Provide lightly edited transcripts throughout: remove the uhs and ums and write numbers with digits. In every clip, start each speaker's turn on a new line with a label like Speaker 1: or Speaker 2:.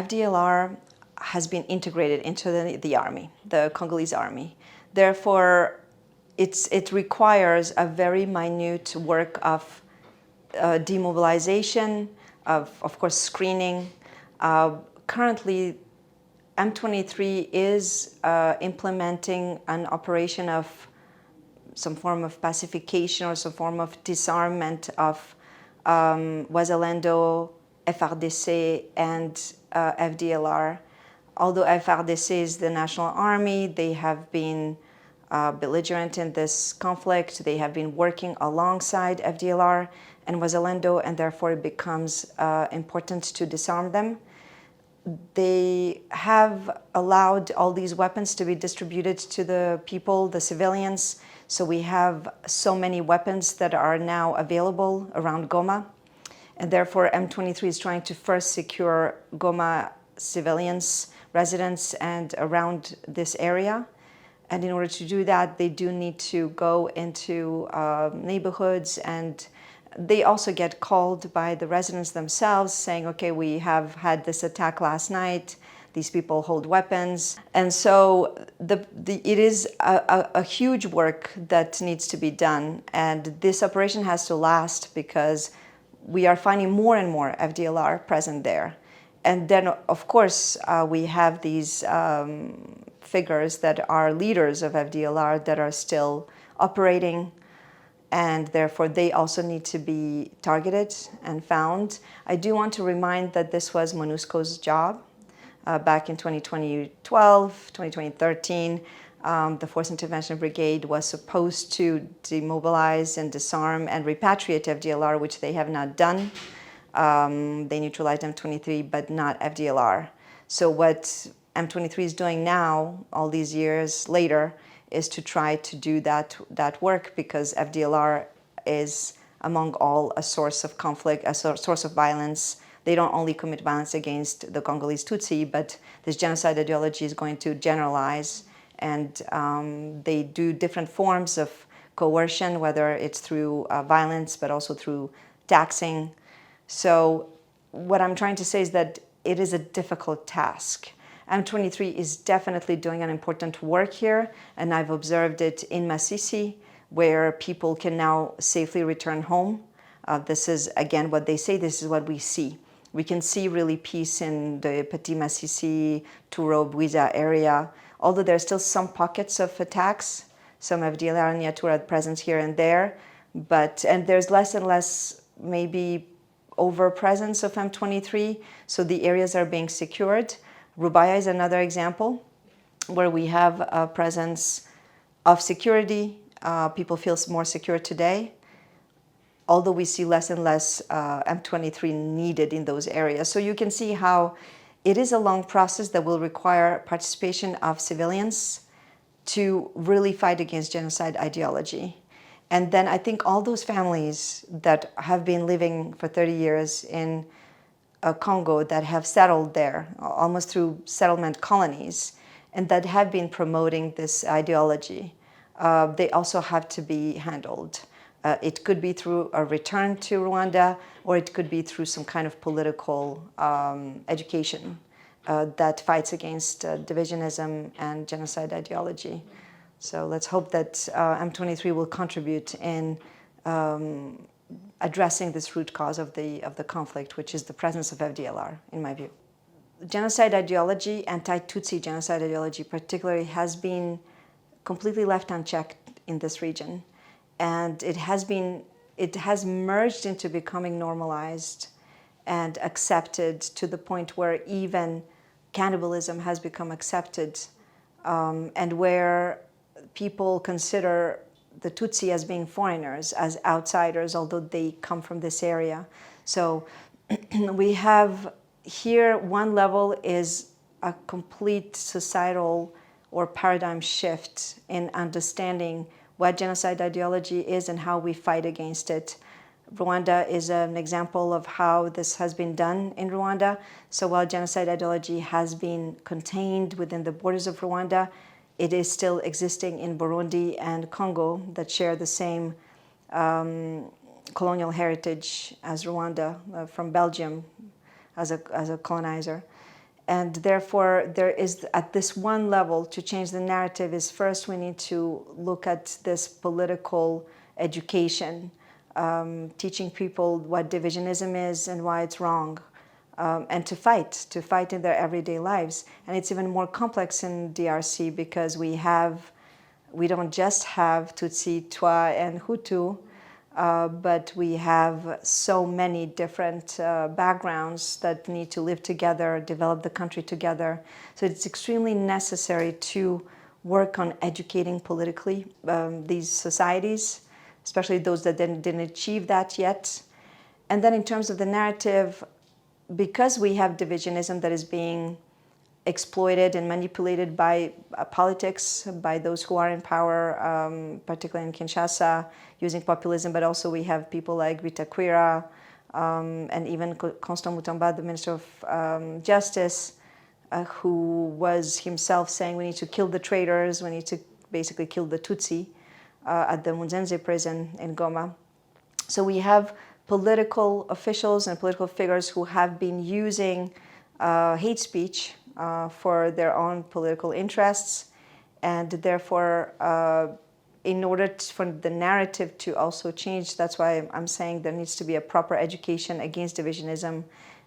Speaker 1: FDLR has been integrated into the army, the Congolese army. Therefore, it requires a very minute work of demobilization, of course, screening. Currently, M23 is implementing an operation of some form of pacification or some form of disarmament of Wazalendo, FRDC, and FDLR. Although FRDC is the national army, they have been belligerent in this conflict. They have been working alongside FDLR and Wazalendo, and therefore it becomes important to disarm them. They have allowed all these weapons to be distributed to the people, the civilians. So we have so many weapons that are now available around Goma. And therefore, M23 is trying to first secure Goma civilians, residents, and around this area. And in order to do that, they do need to go into neighborhoods, and they also get called by the residents themselves saying, okay, we have had this attack last night, these people hold weapons. And so it is a huge work that needs to be done. And this operation has to last because we are finding more and more FDLR present there. And then, of course, we have these figures that are leaders of FDLR that are still operating, and therefore they also need to be targeted and found. I do want to remind that this was MONUSCO's job back in 2012, 2013. The Force Intervention Brigade was supposed to demobilize and disarm and repatriate FDLR, which they have not done. They neutralized M23, but not FDLR. So what M23 is doing now, all these years later, is to try to do that work, because FDLR is, among all, a source of conflict, a source of violence. They don't only commit violence against the Congolese Tutsi, but this genocide ideology is going to generalize, and they do different forms of coercion, whether it's through violence, but also through taxing. So what I'm trying to say is that it is a difficult task. M23 is definitely doing an important work here, and I've observed it in Masisi, where people can now safely return home. This is, again, what they say, this is what we see. We can see really peace in the Petit Masisi, Touro, Bwiza area, although there are still some pockets of attacks, some FDLR and Nyatura presence here and there, and there's less and less maybe over presence of M23, so the areas are being secured. Rubaya is another example where we have a presence of security. People feel more secure today, although we see less and less M23 needed in those areas. So you can see how it is a long process that will require participation of civilians to really fight against genocide ideology. And then I think all those families that have been living for 30 years in Congo, that have settled there, almost through settlement colonies, and that have been promoting this ideology, they also have to be handled. It could be through a return to Rwanda, or it could be through some kind of political education that fights against divisionism and genocide ideology. So let's hope that M23 will contribute in addressing this root cause of the conflict, which is the presence of FDLR, in my view. Genocide ideology, anti-Tutsi genocide ideology particularly, has been completely left unchecked in this region. And it has merged into becoming normalized and accepted to the point where even cannibalism has become accepted, and where people consider the Tutsi as being foreigners, as outsiders, although they come from this area. So we have here, one level is a complete societal or paradigm shift in understanding what genocide ideology is and how we fight against it. Rwanda is an example of how this has been done in Rwanda. So while genocide ideology has been contained within the borders of Rwanda, it is still existing in Burundi and Congo that share the same colonial heritage as Rwanda, from Belgium as a colonizer. And therefore, there is, at this one level, to change the narrative is first we need to look at this political education, teaching people what divisionism is and why it's wrong, and to fight in their everyday lives. And it's even more complex in DRC because we don't just have Tutsi, Twa, and Hutu, but we have so many different backgrounds that need to live together, develop the country together. So it's extremely necessary to work on educating politically these societies, especially those that didn't achieve that yet. And then in terms of the narrative, because we have divisionism that is being exploited and manipulated by politics, by those who are in power, particularly in Kinshasa, using populism, but also we have people like Vitaquira and even Constant Mutamba, the Minister of Justice, who was himself saying we need to kill the traitors, we need to basically kill the Tutsi at the Munzenze prison in Goma. So we have political officials and political figures who have been using hate speech for their own political interests, and therefore in order for the narrative to also change, that's why I'm saying there needs to be a proper education against divisionism,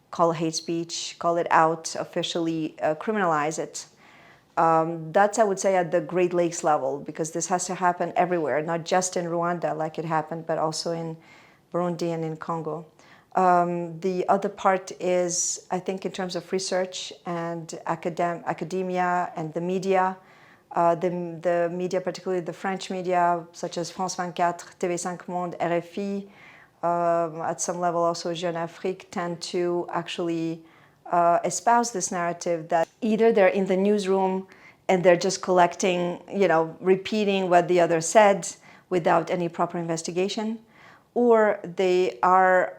Speaker 1: call it hate speech, call it out, officially criminalize it. That's, I would say, at the Great Lakes level, because this has to happen everywhere, not just in Rwanda like it happened, but also in Burundi and in Congo. The other part is, I think, in terms of research and academia and the media, the media, particularly the French media, such as France 24, TV5 Monde, RFI, at some level also Jeune Afrique, tend to actually espouse this narrative that either they're in the newsroom and they're just collecting, repeating what the other said without any proper investigation, or they are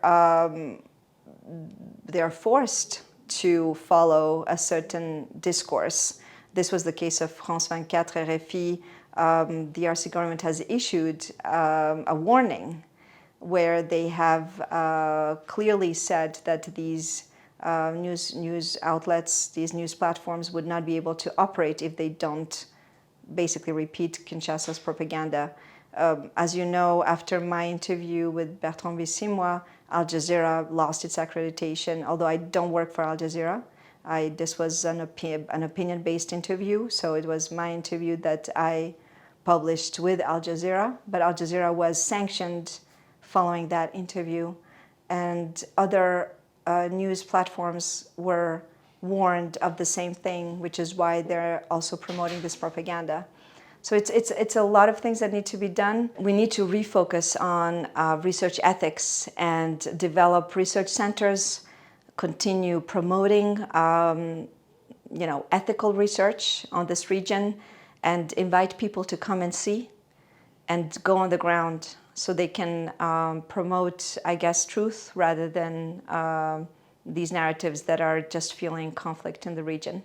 Speaker 1: forced to follow a certain discourse. This was the case of France 24, RFI. The DRC government has issued a warning where they have clearly said that these news outlets, these news platforms would not be able to operate if they don't basically repeat Kinshasa's propaganda. As you know, after my interview with Bertrand Bisimwa, Al Jazeera lost its accreditation, although I don't work for Al Jazeera. This was an opinion-based interview, so it was my interview that I published with Al Jazeera, but Al Jazeera was sanctioned following that interview, and other news platforms were warned of the same thing, which is why they're also promoting this propaganda. So it's a lot of things that need to be done. We need to refocus on research ethics and develop research centers, continue promoting ethical research on this region, and invite people to come and see and go on the ground so they can promote, I guess, truth rather than these narratives that are just fueling conflict in the region.